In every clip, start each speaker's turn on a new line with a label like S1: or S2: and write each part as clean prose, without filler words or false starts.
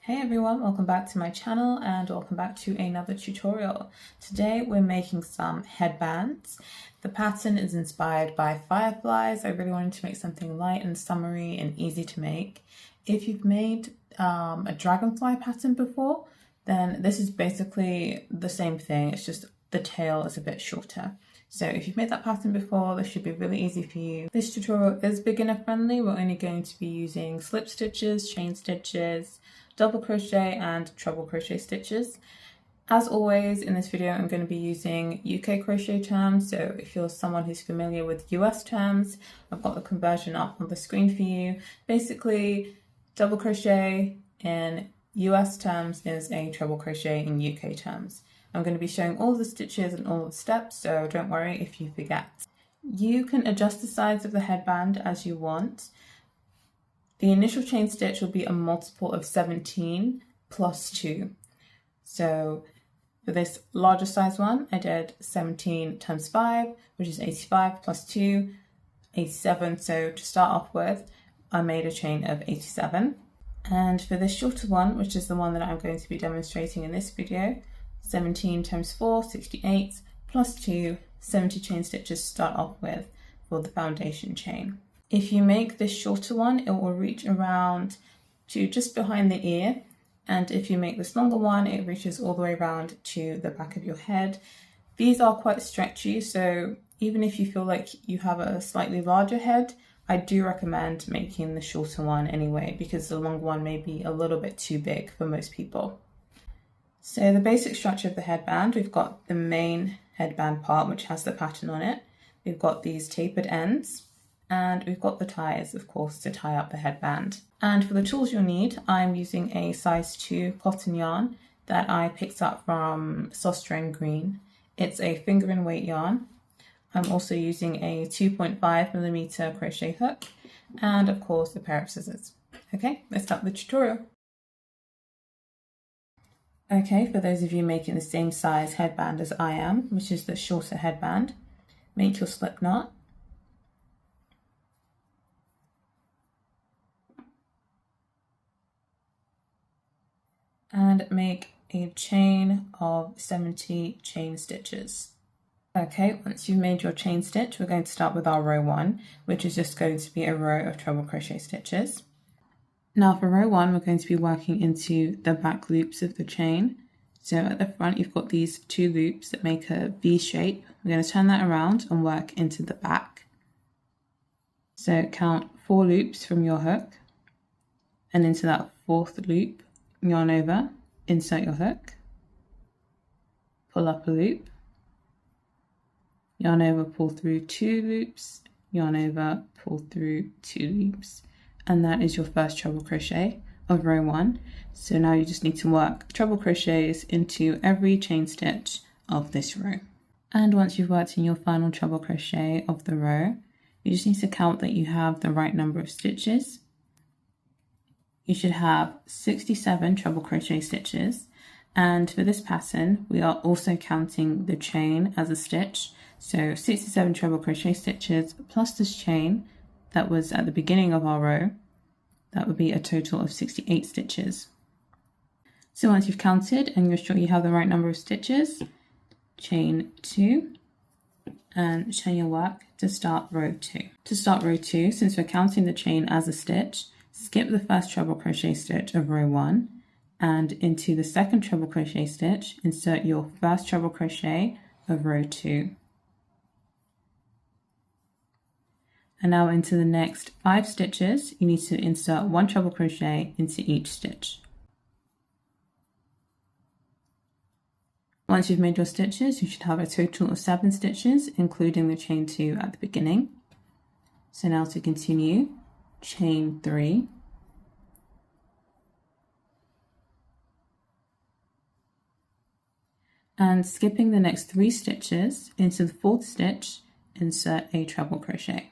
S1: Hey everyone, welcome back to my channel and welcome back to another tutorial. Today we're making some headbands. The pattern is inspired by fireflies. I really wanted to make something light and summery and easy to make. If you've made a dragonfly pattern before, then this is basically the same thing. It's just the tail is a bit shorter. So if you've made that pattern before, this should be really easy for you. This tutorial is beginner friendly. We're only going to be using slip stitches, chain stitches, double crochet and treble crochet stitches. As always, in this video I'm going to be using UK crochet terms, so if you're someone who's familiar with US terms, I've got the conversion up on the screen for you. Basically, double crochet in US terms is a treble crochet in UK terms. I'm going to be showing all the stitches and all the steps, so don't worry if you forget. You can adjust the size of the headband as you want. The initial chain stitch will be a multiple of 17 plus 2. So for this larger size one, I did 17 times 5, which is 85 plus 2, 87. So to start off with, I made a chain of 87. And for this shorter one, which is the one that I'm going to be demonstrating in this video, 17 times 4, 68, plus 2, 70 chain stitches to start off with for the foundation chain. If you make this shorter one, it will reach around to just behind the ear. And if you make this longer one, it reaches all the way around to the back of your head. These are quite stretchy, so even if you feel like you have a slightly larger head, I do recommend making the shorter one anyway, because the longer one may be a little bit too big for most people. So the basic structure of the headband, we've got the main headband part, which has the pattern on it. We've got these tapered ends. And we've got the ties, of course, to tie up the headband. And for the tools you'll need, I'm using a size 2 cotton yarn that I picked up from Sostrain Green. It's a finger and weight yarn. I'm also using a 2.5mm crochet hook and, of course, a pair of scissors. Okay, let's start the tutorial. Okay, for those of you making the same size headband as I am, which is the shorter headband, make your slip knot. And make a chain of 70 chain stitches. Okay, once you've made your chain stitch, we're going to start with our row 1, which is just going to be a row of treble crochet stitches. Now for row 1, we're going to be working into the back loops of the chain. So at the front, you've got these 2 loops that make a V shape. We're going to turn that around and work into the back. So count 4 loops from your hook, and into that 4th loop, yarn over, insert your hook, pull up a loop, yarn over, pull through 2 loops, yarn over, pull through 2 loops, and that is your first treble crochet of row 1. So now you just need to work treble crochets into every chain stitch of this row. And once you've worked in your final treble crochet of the row, you just need to count that you have the right number of stitches. You should have 67 treble crochet stitches, and for this pattern we are also counting the chain as a stitch, so 67 treble crochet stitches plus this chain that was at the beginning of our row, that would be a total of 68 stitches. So once you've counted and you're sure you have the right number of stitches, chain 2 and chain your work to start row 2. To start row 2, since we're counting the chain as a stitch, skip the first treble crochet stitch of row 1 and into the second treble crochet stitch, insert your first treble crochet of row 2. And now into the next 5 stitches, you need to insert 1 treble crochet into each stitch. Once you've made your stitches, you should have a total of 7 stitches, including the chain 2 at the beginning. So now to continue, chain 3, and skipping the next 3 stitches, into the 4th stitch, insert a treble crochet.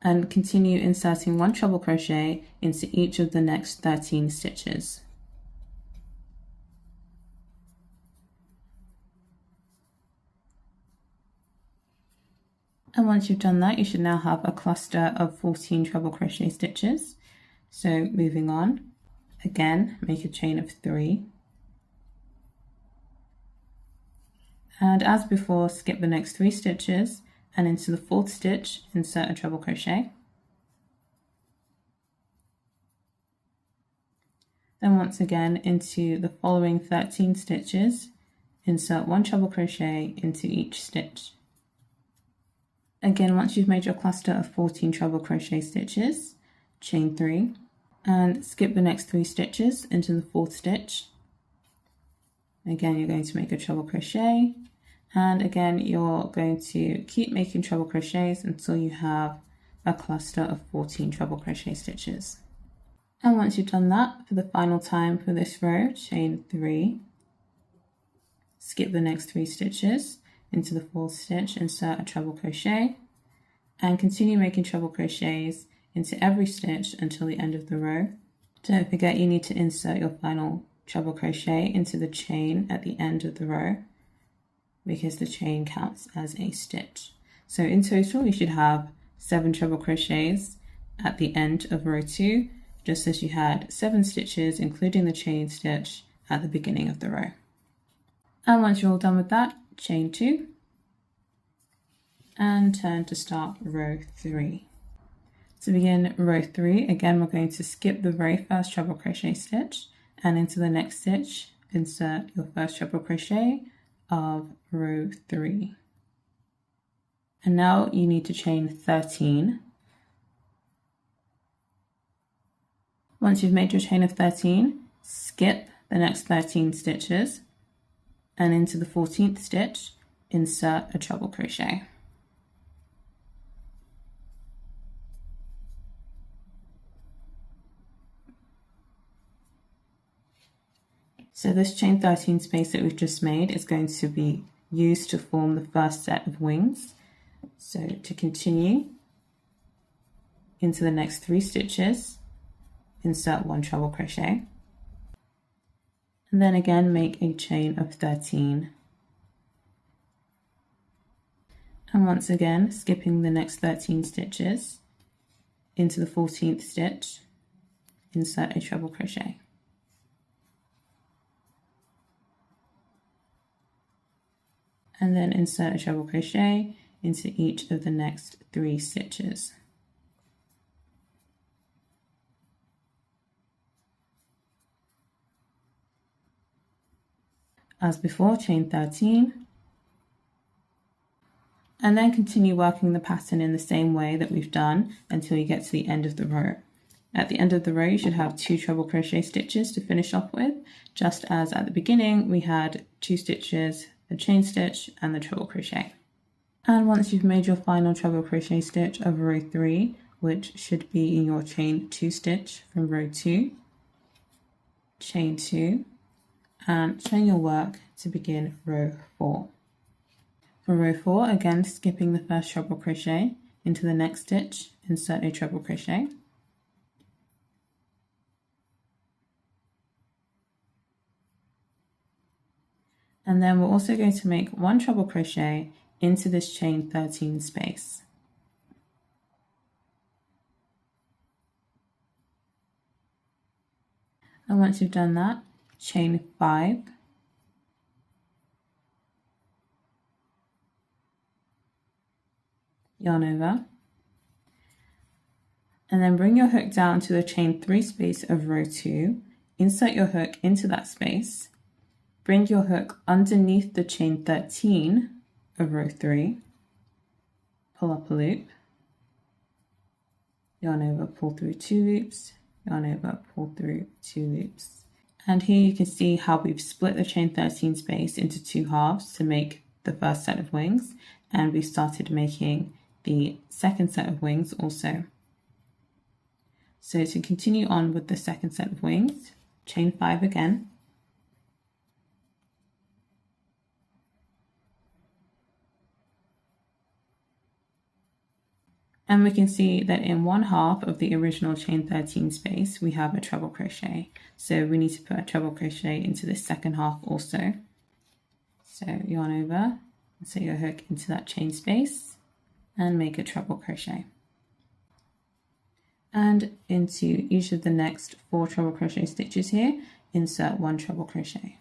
S1: And continue inserting 1 treble crochet into each of the next 13 stitches. And once you've done that, you should now have a cluster of 14 treble crochet stitches. So moving on, again, make a chain of 3. And as before, skip the next 3 stitches and into the 4th stitch, insert a treble crochet. Then once again into the following 13 stitches, insert 1 treble crochet into each stitch. Again, once you've made your cluster of 14 treble crochet stitches, chain 3 and skip the next 3 stitches into the 4th stitch. Again, you're going to make a treble crochet, and again you're going to keep making treble crochets until you have a cluster of 14 treble crochet stitches. And once you've done that, for the final time for this row, chain 3, skip the next 3 stitches into the 4th stitch, insert a treble crochet, and continue making treble crochets into every stitch until the end of the row. Don't forget you need to insert your final treble crochet into the chain at the end of the row, because the chain counts as a stitch. So in total you should have 7 treble crochets at the end of row 2, just as you had 7 stitches including the chain stitch at the beginning of the row. And once you're all done with that, chain 2 and turn to start row 3. To begin row 3, again we're going to skip the very first treble crochet stitch, and into the next stitch insert your first treble crochet of row 3. And now you need to chain 13. Once you've made your chain of 13, skip the next 13 stitches, and into the 14th stitch insert a treble crochet. So this chain 13 space that we've just made is going to be used to form the first set of wings. So to continue, into the next 3 stitches, insert 1 treble crochet, and then again make a chain of 13. And once again, skipping the next 13 stitches, into the 14th stitch, insert a treble crochet. And then insert a treble crochet into each of the next 3 stitches. As before, chain 13, and then continue working the pattern in the same way that we've done until you get to the end of the row. At the end of the row, you should have 2 treble crochet stitches to finish off with, just as at the beginning we had 2 stitches, a chain stitch and the treble crochet. And once you've made your final treble crochet stitch of row 3, which should be in your chain 2 stitch from row 2, chain 2, and chain your work to begin row 4. For row 4, again skipping the first treble crochet, into the next stitch insert a treble crochet, and then we're also going to make 1 treble crochet into this chain 13 space. And once you've done that, chain 5, yarn over, and then bring your hook down to the chain 3 space of row 2, insert your hook into that space, bring your hook underneath the chain 13 of row 3, pull up a loop, yarn over, pull through 2 loops, yarn over, pull through 2 loops. And here you can see how we've split the chain 13 space into 2 halves to make the first set of wings, and we started making the second set of wings also. So to continue on with the second set of wings, chain 5 again, and we can see that in 1 half of the original chain 13 space we have a treble crochet, so we need to put a treble crochet into the second half also. So yarn over, insert your hook into that chain space, and make a treble crochet. And into each of the next 4 treble crochet stitches here, insert 1 treble crochet.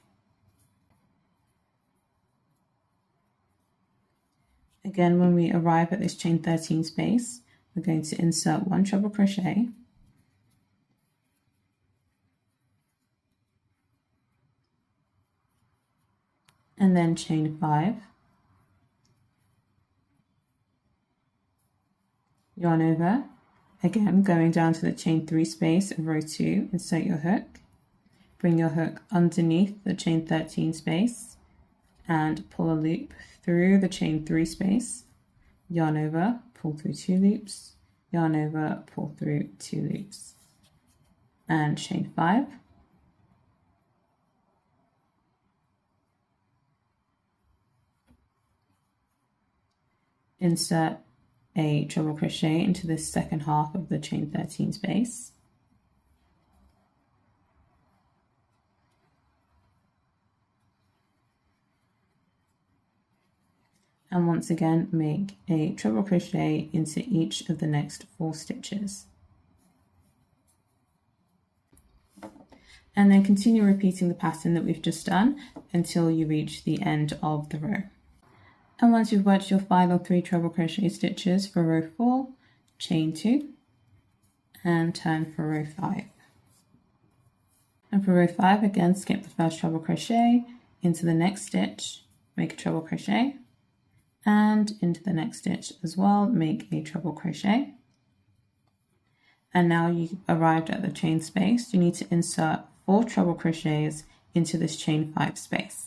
S1: Again, when we arrive at this chain 13 space, we're going to insert 1 treble crochet, and then chain 5, yarn over, again going down to the chain 3 space of row 2, insert your hook, bring your hook underneath the chain 13 space and pull a loop through the chain 3 space, yarn over, pull through 2 loops, yarn over, pull through 2 loops, and chain 5, insert a treble crochet into this second half of the chain 13 space, and once again make a treble crochet into each of the next 4 stitches. And then continue repeating the pattern that we've just done until you reach the end of the row. And once you've worked your final 3 treble crochet stitches for row 4, chain 2 and turn for row 5. And for row 5, again skip the first treble crochet, into the next stitch, make a treble crochet, and into the next stitch as well, make a treble crochet. And now you've arrived at the chain space, you need to insert 4 treble crochets into this chain 5 space.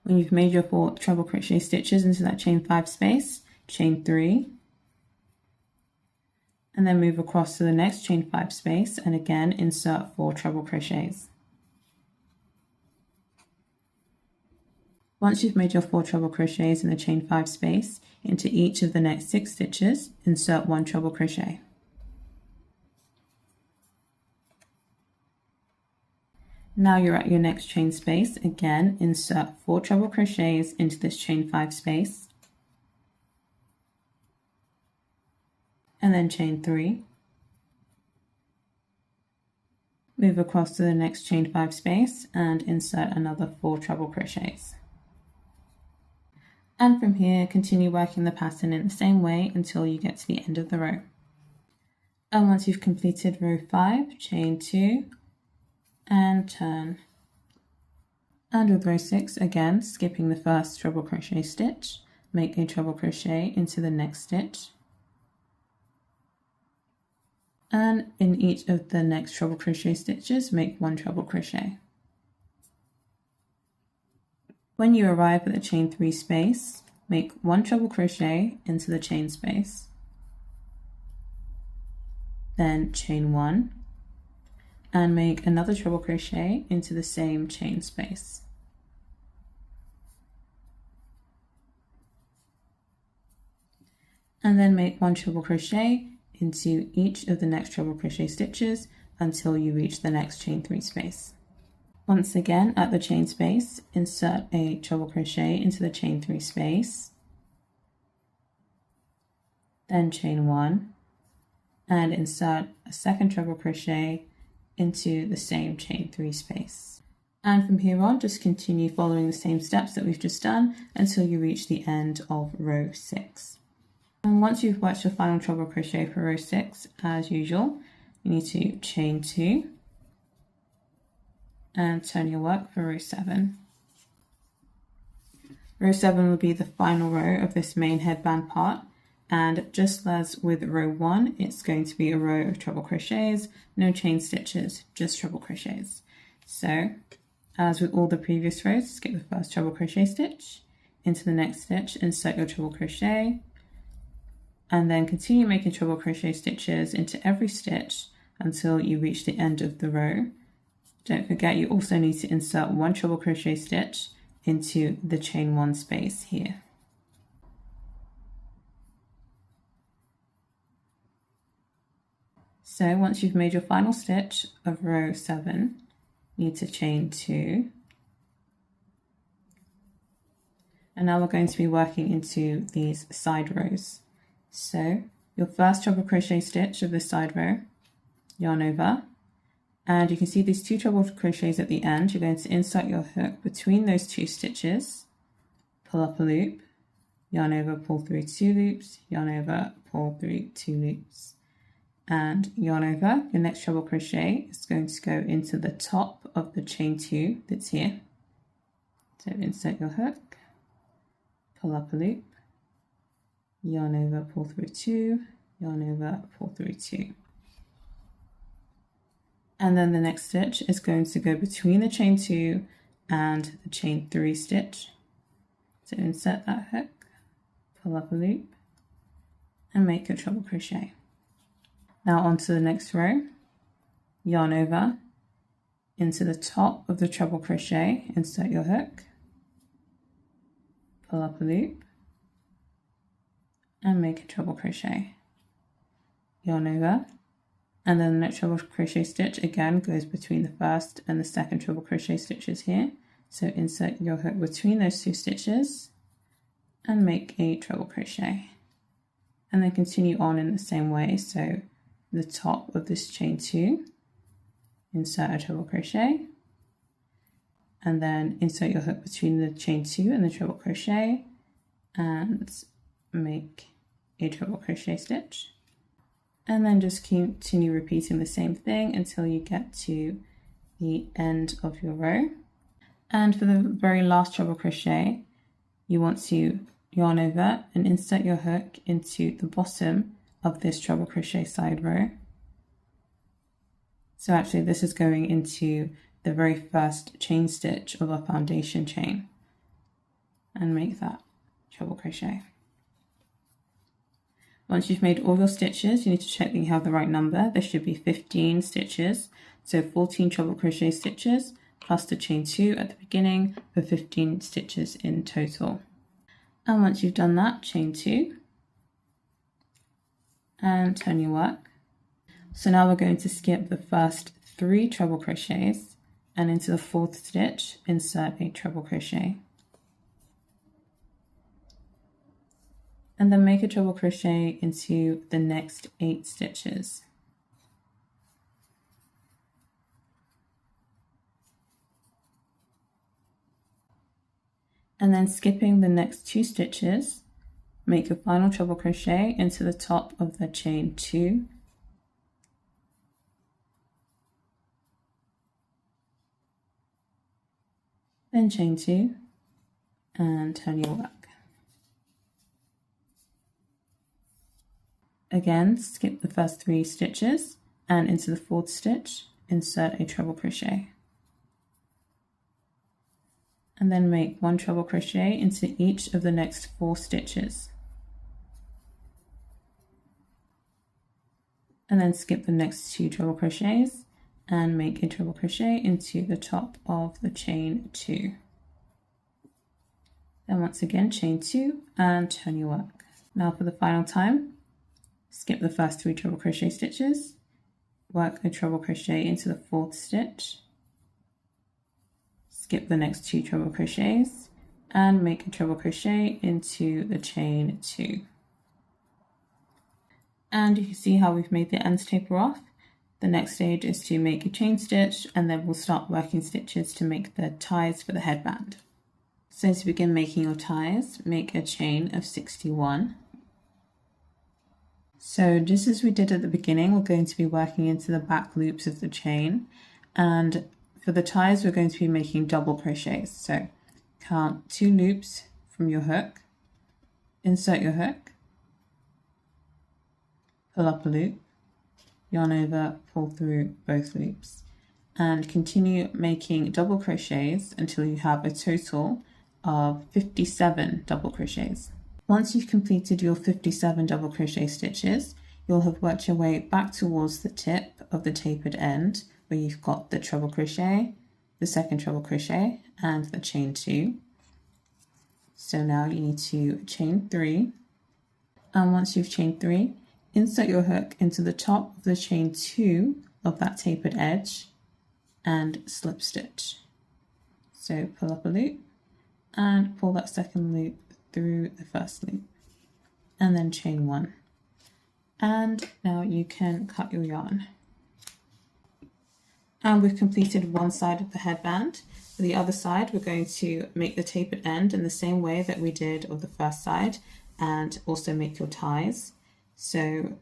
S1: When you've made your 4 treble crochet stitches into that chain 5 space, chain 3, and then move across to the next chain 5 space and again insert 4 treble crochets. Once you've made your 4 treble crochets in the chain 5 space, into each of the next 6 stitches, insert 1 treble crochet. Now you're at your next chain space, again insert 4 treble crochets into this chain 5 space, and then chain 3, move across to the next chain 5 space and insert another 4 treble crochets. And from here continue working the pattern in the same way until you get to the end of the row. And once you've completed row 5, chain 2 and turn. And with row 6, again skipping the first treble crochet stitch, make a treble crochet into the next stitch, and in each of the next treble crochet stitches make 1 treble crochet. When you arrive at the chain 3 space, make 1 treble crochet into the chain space, then chain 1, and make another treble crochet into the same chain space. And then make 1 treble crochet into each of the next treble crochet stitches until you reach the next chain 3 space. Once again at the chain space, insert a treble crochet into the chain 3 space, then chain 1, and insert a second treble crochet into the same chain 3 space. And from here on, just continue following the same steps that we've just done until you reach the end of row 6. And once you've worked your final treble crochet for row 6, as usual, you need to chain 2 and turn your work for row 7. Row 7 will be the final row of this main headband part. And just as with row 1, it's going to be a row of treble crochets, no chain stitches, just treble crochets. So, as with all the previous rows, skip the first treble crochet stitch, into the next stitch, insert your treble crochet, and then continue making treble crochet stitches into every stitch until you reach the end of the row. Don't forget you also need to insert 1 treble crochet stitch into the chain 1 space here. So once you've made your final stitch of row 7, you need to chain 2. And now we're going to be working into these side rows. So your first treble crochet stitch of this side row, yarn over, and you can see these 2 treble crochets at the end. You're going to insert your hook between those 2 stitches, pull up a loop, yarn over, pull through 2 loops, yarn over, pull through 2 loops, and yarn over. Your next treble crochet is going to go into the top of the chain 2 that's here. So insert your hook, pull up a loop, yarn over, pull through 2, yarn over, pull through 2. And then the next stitch is going to go between the chain 2 and the chain 3 stitch. So insert that hook, pull up a loop, and make your treble crochet. Now onto the next row, yarn over, into the top of the treble crochet, insert your hook, pull up a loop, and make a treble crochet. Yarn over, and then the next treble crochet stitch again goes between the first and the second treble crochet stitches here. So insert your hook between those 2 stitches and make a treble crochet. And then continue on in the same way. So the top of this chain 2, insert a treble crochet, and then insert your hook between the chain 2 and the treble crochet and make a treble crochet stitch. And then just continue repeating the same thing until you get to the end of your row. And for the very last treble crochet, you want to yarn over and insert your hook into the bottom of this treble crochet side row. So actually this is going into the very first chain stitch of a foundation chain, and make that treble crochet. Once you've made all your stitches, you need to check that you have the right number. There should be 15 stitches, so 14 treble crochet stitches plus the chain 2 at the beginning for 15 stitches in total. And once you've done that, chain 2 and turn your work. So now we're going to skip the first 3 treble crochets, and into the 4th stitch insert a treble crochet. And then make a treble crochet into the next 8 stitches. And then skipping the next 2 stitches, make a final treble crochet into the top of the chain 2. Then chain 2 and turn your work. Again, skip the first 3 stitches and into the 4th stitch, insert a treble crochet. And then make 1 treble crochet into each of the next 4 stitches. And then skip the next 2 treble crochets and make a treble crochet into the top of the chain 2. Then once again, chain 2 and turn your work. Now for the final time, skip the first 3 treble crochet stitches, work a treble crochet into the 4th stitch, skip the next 2 treble crochets and make a treble crochet into the chain 2. And you can see how we've made the ends taper off. The next stage is to make a chain stitch, and then we'll start working stitches to make the ties for the headband. So to begin making your ties, make a chain of 61. So just as we did at the beginning, we're going to be working into the back loops of the chain, and for the ties we're going to be making double crochets. So count 2 loops from your hook, insert your hook, pull up a loop, yarn over, pull through both loops, and continue making double crochets until you have a total of 57 double crochets. Once you've completed your 57 double crochet stitches, you'll have worked your way back towards the tip of the tapered end where you've got the treble crochet, the second treble crochet, and the chain 2. So now you need to chain 3, and once you've chained 3, insert your hook into the top of the chain 2 of that tapered edge and slip stitch. So pull up a loop and pull that second loop through the first loop and then chain 1. And now you can cut your yarn. And we've completed one side of the headband. For the other side, we're going to make the tapered end in the same way that we did of the first side, and also make your ties. So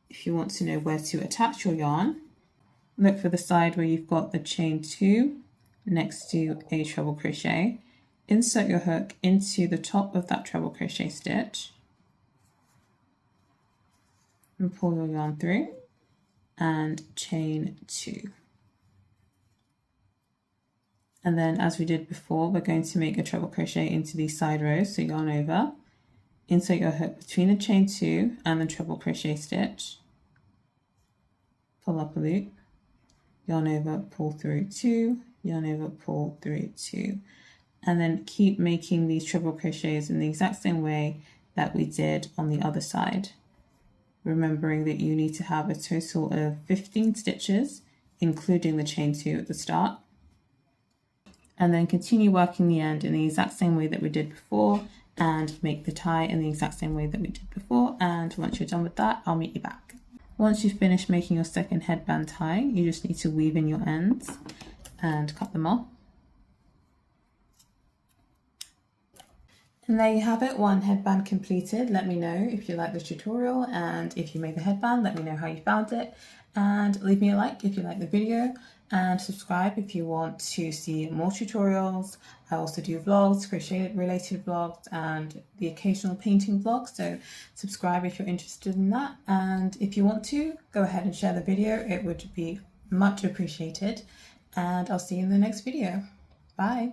S1: if you want to know where to attach your yarn, look for the side where you've got the chain 2 next to a treble crochet. Insert your hook into the top of that treble crochet stitch and pull your yarn through and chain 2. And then, as we did before, we're going to make a treble crochet into these side rows. So yarn over, insert your hook between the chain 2 and the treble crochet stitch, pull up a loop, yarn over, pull through 2, yarn over, pull through 2, and then keep making these treble crochets in the exact same way that we did on the other side. Remembering that you need to have a total of 15 stitches, including the chain 2 at the start. And then continue working the end in the exact same way that we did before and make the tie in the exact same way that we did before. And once you're done with that, I'll meet you back. Once you've finished making your second headband tie, you just need to weave in your ends and cut them off. And there you have it, one headband completed. Let me know if you like the tutorial, and if you made the headband, let me know how you found it. And leave me a like if you like the video, and subscribe if you want to see more tutorials. I also do vlogs, crochet related vlogs, and the occasional painting vlog, so subscribe if you're interested in that. And if you want to, go ahead and share the video, it would be much appreciated. And I'll see you in the next video. Bye.